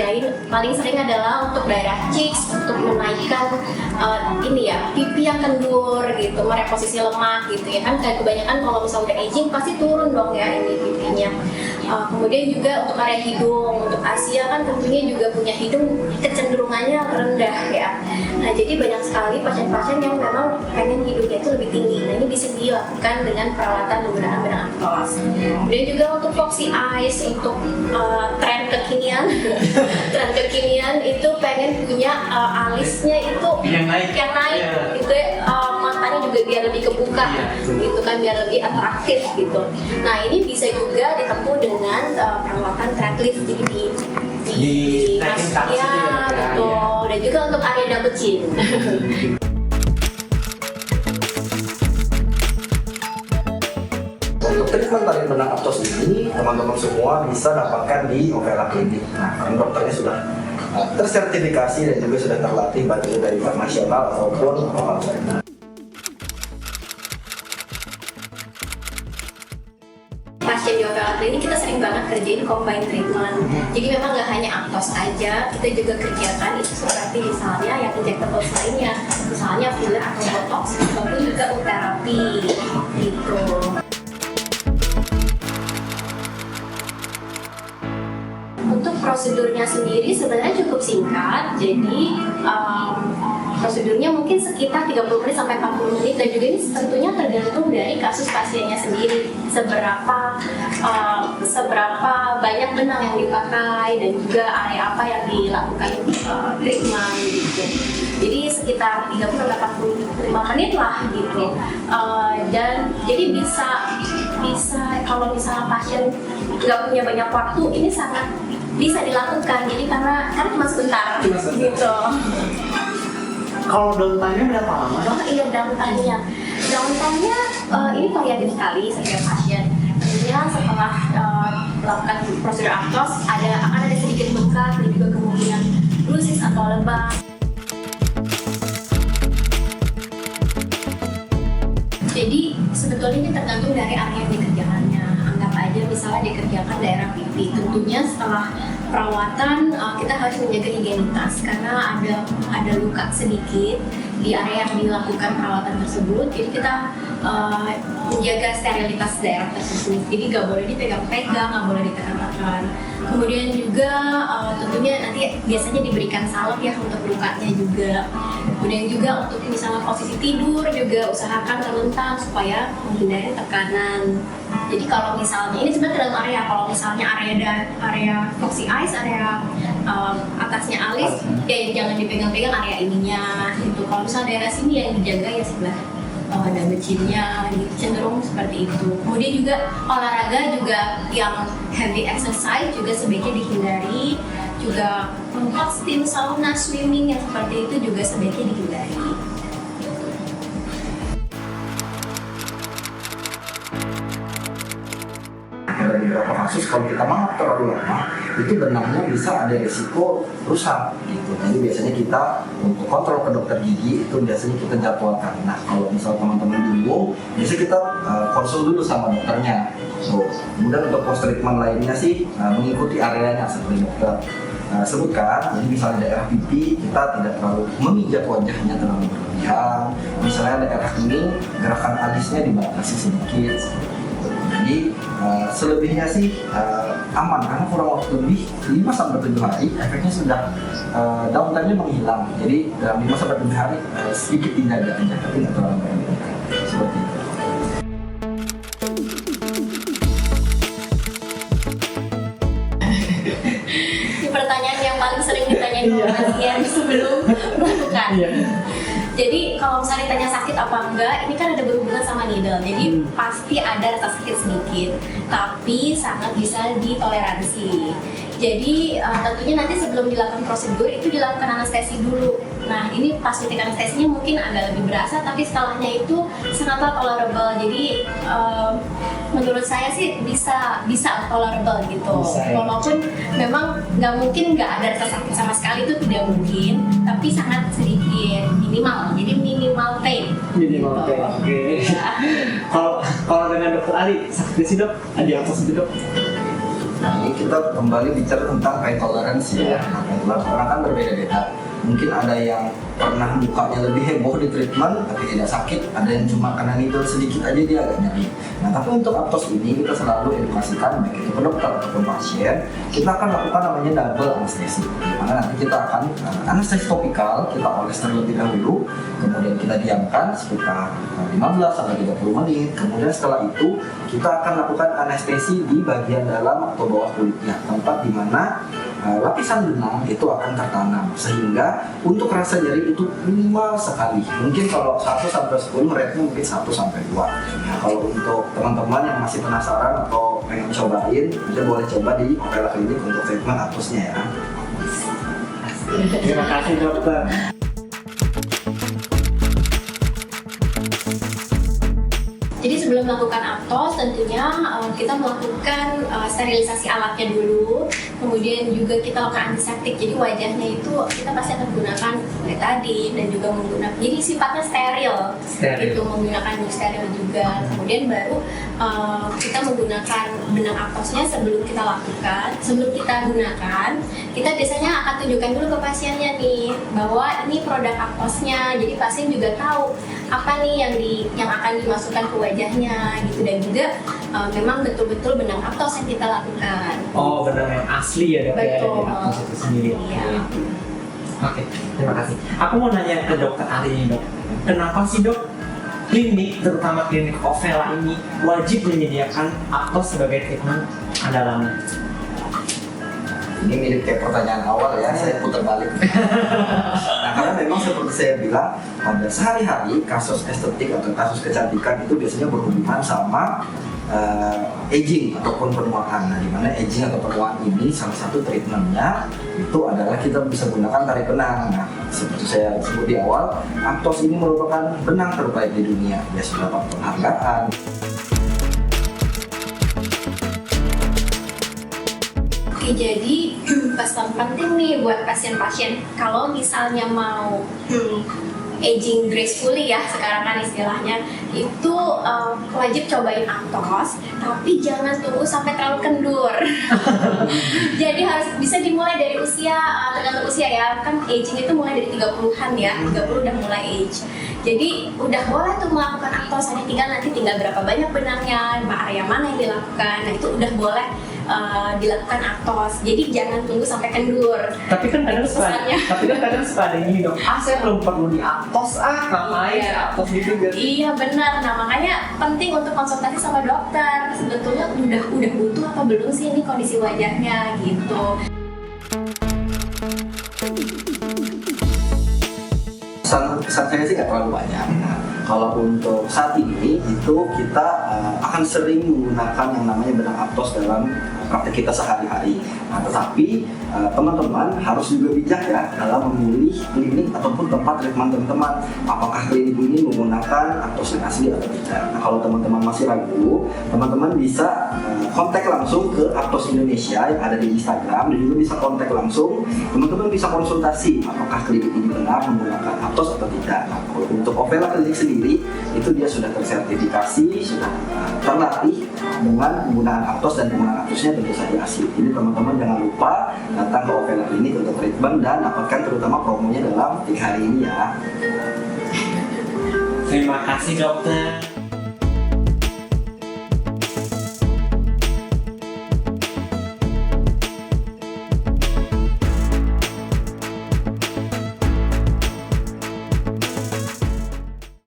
kerjain paling sering adalah untuk daerah cheeks, untuk menaikkan pipi yang kendur gitu, mereposisi lemak gitu ya kan. Kayak kebanyakan kalau misalnya udah aging pasti turun dong ya ini pipinya. Kemudian juga untuk area hidung, untuk Asia kan tentunya juga punya hidung kecenderungannya rendah ya. Nah jadi banyak sekali pasien-pasien yang memang pengen hidungnya itu lebih tinggi. Nah ini bisa dilakukan dengan perawatan menggunakan benang Aptos. Kemudian juga untuk foxy eyes, untuk tren kekinian itu pengen punya alisnya itu yang naik gitu ya, matanya juga biar lebih kebuka gitu kan, biar lebih atraktif gitu. Nah ini bisa juga ditempuh dengan perawatan thread lift, jadi di ya betul, dan juga untuk area double chin. Untuk treatment tarik benang Aptos ini, teman-teman semua bisa dapatkan di Ovela Clinic. Nah, dokternya sudah tersertifikasi dan juga sudah terlatih baik itu dari Bank Nasional ataupun pasien di Ovela Clinic kita sering banget kerjain combine treatment. Jadi memang nggak hanya Aptos aja, kita juga kerjakan itu seperti misalnya yang injectable lainnya, misalnya filler atau botox, ataupun juga terapi gitu. Untuk prosedurnya sendiri sebenarnya cukup singkat, jadi prosedurnya mungkin sekitar 30 menit sampai 40 menit, dan juga ini tentunya tergantung dari kasus pasiennya sendiri, seberapa banyak benang yang dipakai dan juga area apa yang dilakukan treatment gitu. Jadi sekitar 30 sampai 45 menit lah gitu. Dan jadi bisa kalau misalnya pasien nggak punya banyak waktu, ini sangat bisa dilakukan. Jadi karena cuma sebentar gitu. Kalau downtime-nya berapa lama? Iya, downtime-nya ini variatif sekali setiap pasien. Tentunya setelah melakukan prosedur Aptos akan ada sedikit bekas dan juga kemungkinan bruises atau lebam. Jadi sebetulnya ini tergantung dari area yang dikerjakannya. Anggap aja misalnya dikerjakan daerah pipi. Tentunya setelah perawatan kita harus menjaga higienitas karena ada luka sedikit di area yang dilakukan perawatan tersebut. Jadi kita menjaga sterilitas daerah tersebut. Jadi nggak boleh dipegang-pegang, nggak boleh ditekan-tekan. Kemudian juga tentunya nanti biasanya diberikan salep ya untuk lukanya juga. Kemudian juga untuk misalnya posisi tidur juga usahakan terlentang supaya menghindari tekanan. Jadi kalau misalnya ini sebenarnya dalam area, kalau misalnya area foxy eyes, area atasnya alis, ya jangan dipegang-pegang area ininya gitu. Kalau misalnya daerah sini yang dijaga ya sebelah double chin-nya gitu, cenderung seperti itu. Kemudian juga olahraga juga yang heavy exercise juga sebaiknya dihindari. Juga hot steam, sauna, swimming yang seperti itu juga sebaiknya dihindari. Dari beberapa kasus kalau kita mangap terlalu lama itu benangnya bisa ada risiko rusak gitu. Jadi biasanya kita untuk kontrol ke dokter gigi itu biasanya kita jadwalkan. Nah kalau misal teman-teman bingung, biasanya kita konsul dulu sama dokternya. Kemudian untuk post treatment lainnya sih mengikuti areanya seperti dokter sebutkan. Jadi misalnya daerah pipi kita tidak terlalu memijat wajahnya terlalu berlebihan. Misalnya daerah ini gerakan alisnya dibatasi sedikit. Jadi selebihnya sih aman karena kurang waktu lebih 5-7 hari efeknya sudah downtime-nya menghilang. Jadi dalam 5-7 hari sedikit dijaga aja tapi nggak terlalu banyak. Seperti itu. Ini pertanyaan yang paling sering ditanyain pasien sebelum melakukan. Jadi kalau misalnya ditanya sakit apa enggak, ini kan ada berhubungan sama needle. Jadi pasti ada rasa sakit sedikit, tapi sangat bisa ditoleransi. Jadi tentunya nanti sebelum dilakukan prosedur itu dilakukan anestesi dulu. Nah ini pas suntik anestesinya mungkin agak lebih berasa, tapi setelahnya itu sangatlah tolerable. Jadi menurut saya sih bisa tolerable gitu. Walaupun memang nggak mungkin nggak ada rasa sakit sama sekali, itu tidak mungkin, tapi sangat sedikit, minimal. Jadi minimal pain. Minimal pain. Oke. Kalau dengan dokter Ali sakit sih dok? Ada apa sih dok? Nah ini kita kembali bicara tentang pain tolerance ya. Nah, pain tolerance orang kan berbeda-beda. Mungkin ada yang pernah mukanya lebih heboh di treatment tapi tidak sakit, ada yang cuma karena needle sedikit aja dia agak nyeri. Nah tapi untuk Aptos ini kita selalu edukasikan baik itu ke dokter ataupun pasien, kita akan lakukan namanya double anestesi, dimana nanti kita akan anestesi topikal, kita oles terlebih dahulu, kemudian kita diamkan sekitar 15 sampai 30 menit, kemudian setelah itu kita akan lakukan anestesi di bagian dalam atau bawah kulitnya, tempat dimana lapisan benang itu akan tertanam, sehingga untuk rasa nyeri itu minimal sekali. Mungkin kalau 1 sampai 10 rate-nya mungkin 1 sampai 2. Nah, kalau untuk teman-teman yang masih penasaran atau pengen cobain, kita boleh coba di Opela Klinik untuk treatment Aptosnya ya. Terima kasih dokter. Jadi sebelum melakukan Aptos tentunya kita melakukan sterilisasi alatnya dulu, kemudian juga kita lakukan antiseptik. Jadi wajahnya itu kita pasti akan gunakan betadine dan juga menggunakan, jadi sifatnya steril. Itu menggunakan steril juga. Kemudian baru kita menggunakan benang Aptosnya sebelum kita lakukan, sebelum kita gunakan, kita biasanya akan tunjukkan dulu ke pasiennya nih bahwa ini produk Aptosnya. Jadi pasien juga tahu apa nih yang akan dimasukkan ke wajahnya gitu, dan juga memang betul-betul benang Aptos yang kita lakukan. Oh, benang yang asli ya dok ya, Betul. di Aptos itu sendiri. Iya. Oke, terima kasih. Aku mau nanya ke dokter Ari ini dok, kenapa sih dok klinik, terutama klinik Opela ini wajib menyediakan Aptos sebagai treatment andalannya? Ini mirip kayak pertanyaan awal ya, saya putar balik. Nah karena memang seperti saya bilang, pada sehari-hari kasus estetik atau kasus kecantikan itu biasanya berhubungan sama aging ataupun penuaan. Nah dimana aging atau penuaan ini salah satu treatmentnya itu adalah kita bisa gunakan tarik benang. Nah seperti saya sebut di awal, Aptos ini merupakan benang terbaik di dunia. Dia sudah dapat penghargaan. Oke, jadi pesan penting nih buat pasien-pasien kalau misalnya mau aging gracefully ya sekarang kan istilahnya, itu wajib cobain Aptos, tapi jangan tunggu sampai terlalu kendur. Jadi harus bisa dimulai dari usia, tergantung usia ya, kan aging itu mulai dari 30-an ya, 30 udah mulai age. Jadi udah boleh tuh melakukan Aptos, hanya tinggal berapa banyak benangnya, area mana yang dilakukan, nah itu udah boleh dilakukan Aptos. Jadi jangan tunggu sampai kendur. Tapi kan kadang Pesannya. suka ada gini dok, saya belum perlu di Aptos ngapain Aptos gitu gitu. Iya benar. Nah makanya penting untuk konsultasi sama dokter. Sebetulnya udah butuh atau belum sih ini kondisi wajahnya gitu. Pesan saya sih nggak terlalu banyak. Nah, kalau untuk saat ini itu kita akan sering menggunakan yang namanya benang Aptos dalam praktek kita sehari-hari. Nah, tetapi teman-teman harus juga bijak ya dalam memilih klinik ataupun tempat treatment teman-teman. Apakah klinik ini menggunakan Aptos yang asli atau tidak? Nah, kalau teman-teman masih ragu, teman-teman bisa kontak langsung ke Aptos Indonesia yang ada di Instagram, dan juga bisa kontak langsung. Teman-teman bisa konsultasi apakah klinik ini benar menggunakan Aptos atau tidak. Nah, kalau untuk Opela Klinik sendiri itu dia sudah tersertifikasi, sudah terlatih dengan penggunaan Aptos, dan penggunaan Aptosnya tentu saja asli. Jadi teman-teman jangan lupa datang ke Opela Klinik untuk treatment dan dapatkan terutama promonya dalam 3 hari ini ya. Terima kasih dokter.